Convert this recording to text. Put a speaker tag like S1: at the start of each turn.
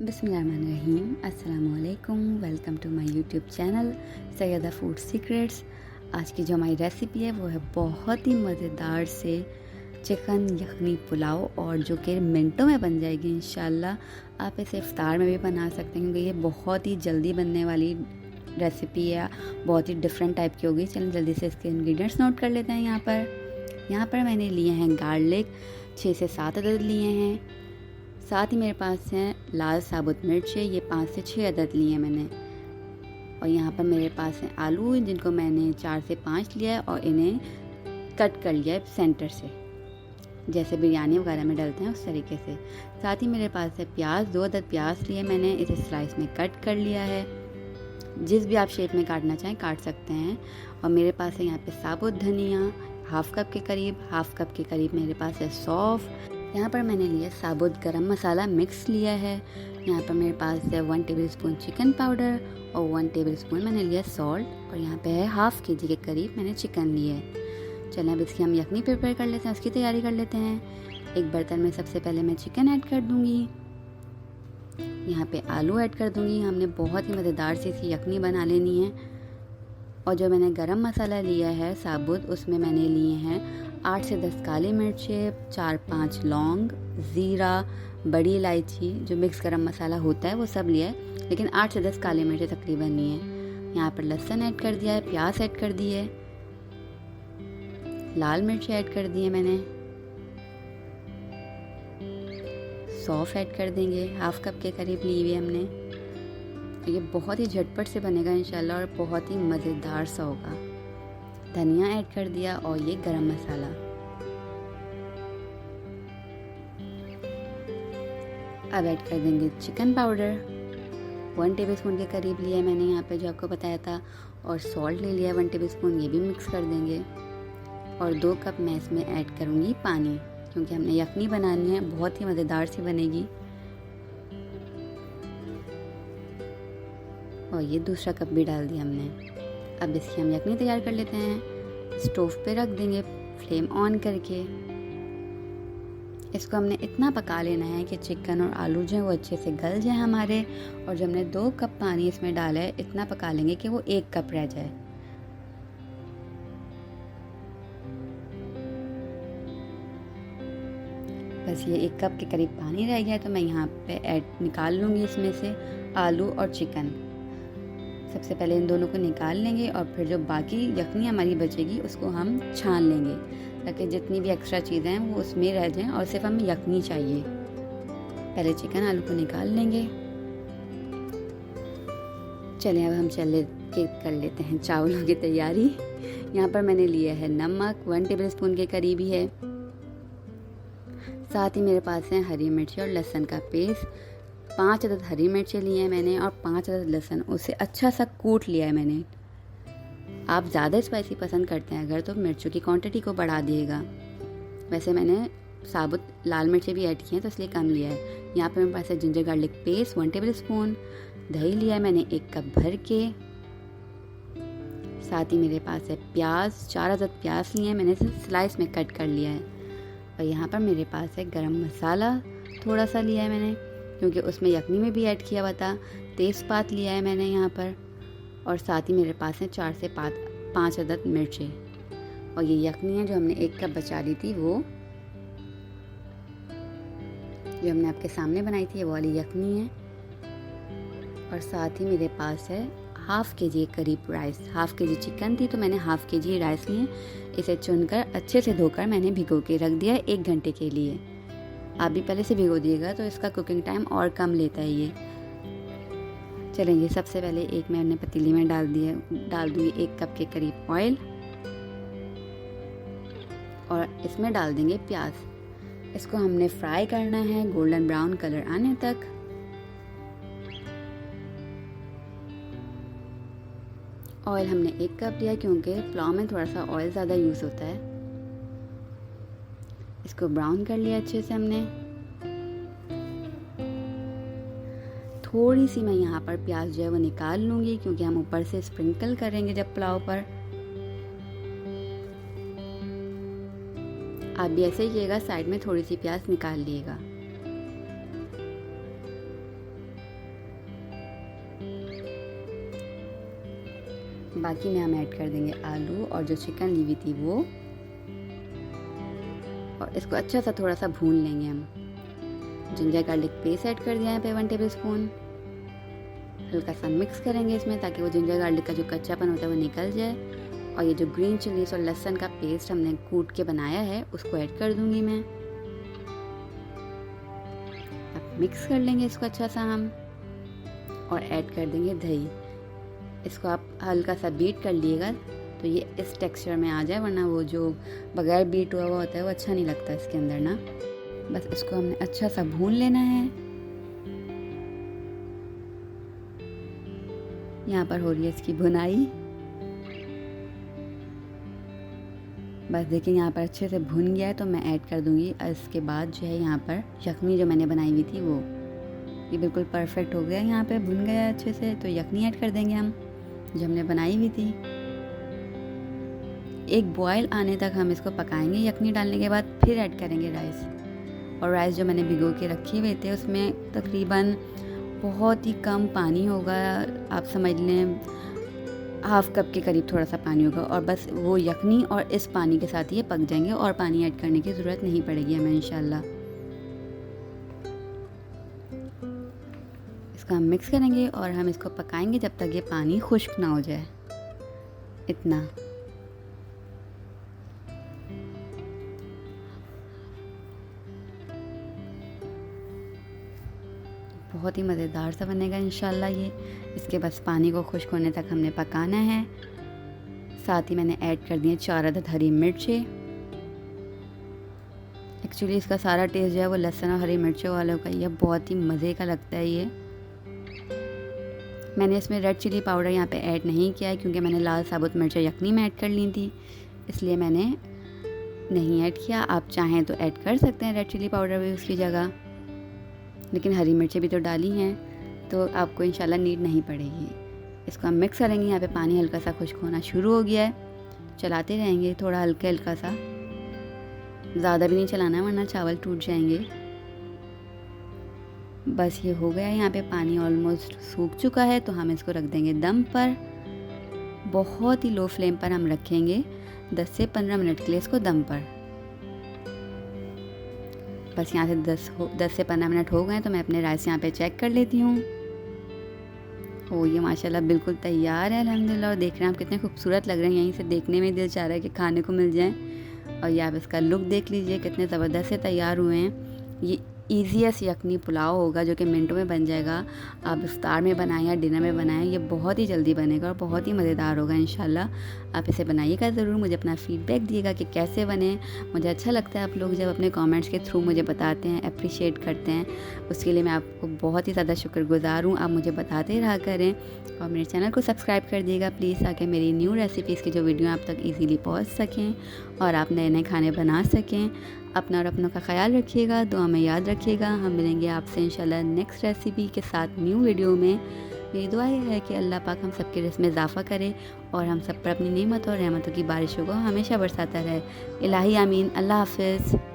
S1: बिस्मिल्लाहिर्रहमानिर्रहीम। अस्सलामुअलैकुम। Welcome to my YouTube channel Syeda food secrets. आज की जो हमारी रेसिपी है वो है बहुत ही मज़ेदार से चिकन यखनी पुलाव, और जो कि मिनटों में बन जाएगी इंशाल्लाह। आप इसे इफ्तार में भी बना सकते हैं क्योंकि ये बहुत ही जल्दी बनने वाली रेसिपी है, बहुत ही डिफरेंट टाइप की होगी। चलिए जल्दी से इसके इंग्रेडिएंट्स नोट कर लेते हैं। यहाँ पर मैंने लिए हैं गार्लिक 6 से 7 अदद लिए हैं। साथ ही मेरे पास हैं लाल साबुत मिर्च, ये 5 से 6 अदद लिए हैं मैंने। और यहाँ पर मेरे पास हैं आलू, जिनको मैंने 4 से 5 लिया है और इन्हें कट कर लिया है सेंटर से, जैसे बिरयानी वगैरह में डलते हैं उस तरीके से। साथ ही मेरे पास है प्याज, 2 अदद प्याज लिए मैंने, इसे स्लाइस में कट कर लिया है। जिस भी आप शेप में काटना चाहें काट सकते हैं। और मेरे पास है यहाँ पे साबुत धनिया हाफ कप के करीब मेरे पास है सौंफ। यहाँ पर मैंने लिया साबुत गरम मसाला मिक्स लिया है। यहाँ पर मेरे पास है 1 टेबलस्पून चिकन पाउडर और 1 टेबलस्पून मैंने लिया सॉल्ट। और यहाँ पे है हाफ केजी के करीब मैंने चिकन लिया है। चलें अब इसकी हम यखनी प्रिपेयर कर लेते हैं, उसकी तैयारी कर लेते हैं। एक बर्तन में सबसे पहले मैं चिकन ऐड कर दूँगी। यहाँ पे आलू ऐड कर दूँगी। हमने बहुत ही मज़ेदार से इसकी यखनी बना लेनी है। और जो मैंने गरम मसाला लिया है साबुत, उसमें मैंने लिए हैं 8 से 10 काली मिर्चें, 4-5 लौंग, ज़ीरा, बड़ी इलायची, जो मिक्स गरम मसाला होता है वो सब लिया है, लेकिन 8 से 10 काली मिर्चें तकरीबन लिए हैं। यहाँ पर लहसुन ऐड कर दिया है, प्याज ऐड कर दी है, लाल मिर्च ऐड कर दी है मैंने, सौंफ ऐड कर देंगे, हाफ कप के करीब ली हुई है हमने। ये बहुत ही झटपट से बनेगा इंशाल्लाह और बहुत ही मज़ेदार सा होगा। धनिया ऐड कर दिया और ये गरम मसाला। अब ऐड कर देंगे चिकन पाउडर, 1 टेबलस्पून के करीब लिया है मैंने यहाँ पे, जो आपको बताया था। और सॉल्ट ले लिया 1 टेबलस्पून, ये भी मिक्स कर देंगे। और 2 कप मैं इसमें ऐड करूँगी पानी, क्योंकि हमने यखनी बनानी है, बहुत ही मज़ेदार सी बनेगी। और ये दूसरा कप भी डाल दिया हमने। अब इसकी हम यखनी तैयार कर लेते हैं। स्टोव पे रख देंगे फ्लेम ऑन करके। इसको हमने इतना पका लेना है कि चिकन और आलू जो है वो अच्छे से गल जाए हमारे। और जब हमने 2 कप पानी इसमें डाला है, इतना पका लेंगे कि वो 1 कप रह जाए। बस ये 1 कप के करीब पानी रह गया, तो मैं यहाँ पे निकाल लूँगी इसमें से आलू और चिकन। सबसे पहले इन दोनों को निकाल लेंगे और फिर जो बाकी यखनी हमारी बचेगी उसको हम छान लेंगे, ताकि जितनी भी एक्स्ट्रा चीज़ें हैं वो उसमें रह जाएं और सिर्फ हमें यखनी चाहिए। पहले चिकन आलू को निकाल लेंगे। चलिए अब हम कर लेते हैं चावलों की तैयारी। यहाँ पर मैंने लिया है नमक 1 टेबलस्पून के करीब ही है। साथ ही मेरे पास है हरी मिर्ची और लहसुन का पेस्ट, 5 अदद हरी मिर्चें लिए हैं मैंने और 5 अदद लहसुन, उसे अच्छा सा कूट लिया है मैंने। आप ज़्यादा स्पाइसी पसंद करते हैं अगर, तो मिर्चों की क्वांटिटी को बढ़ा दिएगा। वैसे मैंने साबुत लाल मिर्चें भी ऐड की हैं तो इसलिए कम लिया है। यहाँ पे मेरे पास है जिंजर गार्लिक पेस्ट 1 टेबलस्पून, दही लिया है मैंने 1 कप भर के। साथ ही मेरे पास है प्याज, 4 अदद प्याज लिए हैं मैंने, इसे स्लाइस में कट कर लिया है। और यहाँ पर मेरे पास है गरम मसाला थोड़ा सा लिया है मैंने, क्योंकि उसमें यखनी में भी ऐड किया हुआ था। तेज़पात लिया है मैंने यहाँ पर। और साथ ही मेरे पास है 4 से 5 अदद मिर्चें। और ये यखनी है जो हमने 1 कप बचा ली थी, वो जो हमने आपके सामने बनाई थी, ये वाली यखनी है। और साथ ही मेरे पास है हाफ केजी के करीब राइस। हाफ केजी चिकन थी तो मैंने हाफ केजी राइस लिए। इसे चुनकर अच्छे से धोकर मैंने भिगो के रख दिया 1 घंटे के लिए। आप भी पहले से भिगो दिएगा तो इसका कुकिंग टाइम और कम लेता है ये। चलेंगे सबसे पहले एक मैंने पतीली में डाल दूंगी 1 कप के करीब ऑयल। और इसमें डाल देंगे प्याज। इसको हमने फ्राई करना है गोल्डन ब्राउन कलर आने तक। ऑयल हमने 1 कप लिया क्योंकि पुलाव में थोड़ा सा ऑयल ज़्यादा यूज़ होता है। इसको ब्राउन कर लिया अच्छे से हमने। थोड़ी सी मैं यहाँ पर प्याज जो है वो निकाल लूँगी, क्योंकि हम ऊपर से स्प्रिंकल करेंगे जब पुलाव पर। आप भी ऐसे ही कीजिएगा, साइड में थोड़ी सी प्याज निकाल लिएगा। बाकी में हम ऐड कर देंगे आलू और जो चिकन ली हुई थी वो, और इसको अच्छा सा थोड़ा सा भून लेंगे हम। जिंजर गार्लिक पेस्ट ऐड कर दिया है पे 1 टेबलस्पून। हल्का सा मिक्स करेंगे इसमें ताकि वो जिंजर गार्लिक का जो कच्चापन होता है वो निकल जाए। और ये जो ग्रीन चिलीज और लहसुन का पेस्ट हमने कूट के बनाया है उसको ऐड कर दूंगी मैं। अब मिक्स कर लेंगे इसको अच्छा सा हम, और ऐड कर देंगे दही। इसको आप हल्का सा बीट कर लिएगा तो ये इस टेक्सचर में आ जाए, वरना वो जो बगैर बीट हुआ हुआ होता है वो अच्छा नहीं लगता इसके अंदर ना। बस इसको हमने अच्छा सा भून लेना है। यहाँ पर हो रही है इसकी भुनाई। बस देखिए यहाँ पर अच्छे से भुन गया है तो मैं ऐड कर दूँगी। इसके बाद जो है यहाँ पर यखनी जो मैंने बनाई हुई थी वो, ये बिल्कुल परफेक्ट हो गया, यहाँ पे भुन गया है अच्छे से। तो यखनी ऐड कर देंगे हम जो हमने बनाई हुई थी। एक बॉयल आने तक हम इसको पकाएंगे। यखनी डालने के बाद फिर ऐड करेंगे राइस। और राइस जो मैंने भिगो के रखे हुए थे उसमें तकरीबन बहुत ही कम पानी होगा, आप समझ लें हाफ कप के करीब थोड़ा सा पानी होगा। और बस वो यखनी और इस पानी के साथ ये पक जाएंगे और पानी ऐड करने की ज़रूरत नहीं पड़ेगी हमें इंशाल्लाह। इसको हम मिक्स करेंगे और हम इसको पकाएंगे जब तक ये पानी खुश्क ना हो जाए, इतना। बहुत ही मज़ेदार सा बनेगा इंशाल्लाह ये। इसके बस पानी को खुश्क होने तक हमने पकाना है। साथ ही मैंने ऐड कर दिए 4 अदद हरी मिर्चें। एक्चुअली इसका सारा टेस्ट जो है वो लहसुन और हरी मिर्चों वालों का ही है, बहुत ही मज़े का लगता है ये। मैंने इसमें रेड चिली पाउडर यहाँ पे ऐड नहीं किया है क्योंकि मैंने लाल साबुत मिर्चें यखनी में ऐड कर ली थी, इसलिए मैंने नहीं ऐड किया। आप चाहें तो ऐड कर सकते हैं रेड चिली पाउडर भी उसकी जगह, लेकिन हरी मिर्चें भी तो डाली हैं तो आपको इंशाल्लाह नीड नहीं पड़ेगी। इसको हम मिक्स करेंगे। यहाँ पे पानी हल्का सा खुश्क होना शुरू हो गया है, चलाते रहेंगे थोड़ा हल्का सा, ज़्यादा भी नहीं चलाना है वरना चावल टूट जाएंगे। बस ये हो गया है, यहाँ पे पानी ऑलमोस्ट सूख चुका है तो हम इसको रख देंगे दम पर। बहुत ही लो फ्लेम पर हम रखेंगे 10 से 15 मिनट के लिए इसको दम पर। बस यहाँ से 10 से 15 मिनट हो गए तो मैं अपने राइस यहाँ पे चेक कर लेती हूँ। ओ ये माशाल्लाह बिल्कुल तैयार है अल्हम्दुलिल्लाह। और देख रहे हैं आप कितने खूबसूरत लग रहे हैं, यहीं से देखने में दिल चाह रहा है कि खाने को मिल जाए। और ये आप इसका लुक देख लीजिए कितने ज़बरदस्त से तैयार हुए हैं। ये ईजीएस्ट यखनी पुलाव होगा जो कि मिनटों में बन जाएगा। आप इफ्तार में बनाएं या डिनर में बनाएं, ये बहुत ही जल्दी बनेगा और बहुत ही मज़ेदार होगा इंशाल्लाह। आप इसे बनाइएगा ज़रूर, मुझे अपना फ़ीडबैक दिएगा कि कैसे बने। मुझे अच्छा लगता है आप लोग जब अपने कमेंट्स के थ्रू मुझे बताते हैं, अप्रिशिएट करते हैं, उसके लिए मैं आपको बहुत ही ज़्यादा शुक्रगुज़ार हूँ। आप मुझे बताते रहा करें और मेरे चैनल को सब्सक्राइब कर दिएगा प्लीज़, ताकि मेरी न्यू रेसिपीज़ की जो वीडियो आप तक ईज़िली पहुँच सकें और आप नए नए खाने बना सकें। अपना और अपनों का ख्याल रखिएगा, दुआ में याद रखिएगा। हम मिलेंगे आपसे इंशाल्लाह नेक्स्ट रेसिपी के साथ न्यू वीडियो में। मेरी दुआ ये है कि अल्लाह पाक हम सबके रिज़्क़ में इजाफ़ा करे और हम सब पर अपनी नेमत और रहमतों की बारिशों को हमेशा बरसाता रहे। इलाही आमीन। अल्लाह हाफ़िज़।